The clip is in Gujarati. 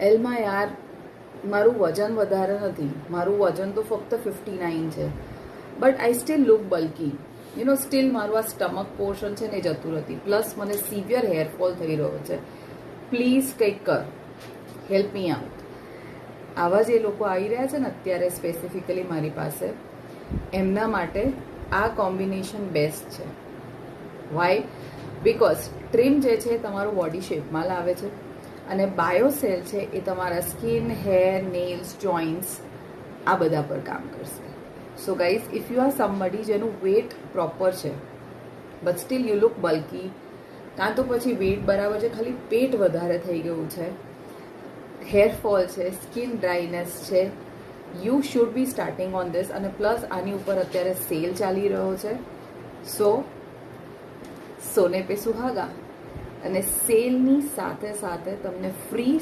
એલમાં યાર મારું વજન વધારે નથી, મારું વજન તો ફક્ત 59 છે, but I still look bulky, you know, steel મારું આ સ્ટમક પોર્શન છે ને જતું નથી, પ્લસ મને સિવિયર હેરફોલ થઈ રહ્યો છે. પ્લીઝ કંઈક કર, હેલ્પ મી આઉટ. આવા જે લોકો આવી રહ્યા છે ને અત્યારે સ્પેસિફિકલી મારી પાસે, એમના માટે આ કોમ્બિનેશન બેસ્ટ છે. વાય? બિકોઝ ટ્રીમ જે છે તમારું બોડી શેપમાં લાવે છે, અને બાયોસેલ છે એ તમારા સ્કિન, હેર, નેલ્સ, જોઇન્ટ્સ આ બધા પર કામ કરશે. So guys, if you are somebody જેનું વેટ પ્રોપર છે but still you look bulky, કાં તો પછી વેટ બરાબર છે, ખાલી પેટ વધારે થઈ ગયું છે, હેરફોલ છે, સ્કિન ડ્રાયનેસ છે, you should be starting on this. અને પ્લસ આની ઉપર અત્યારે સેલ ચાલી રહ્યો છે. સો સોને પે સુહાગા. અને સેલની સાથે સાથે તમને ફ્રી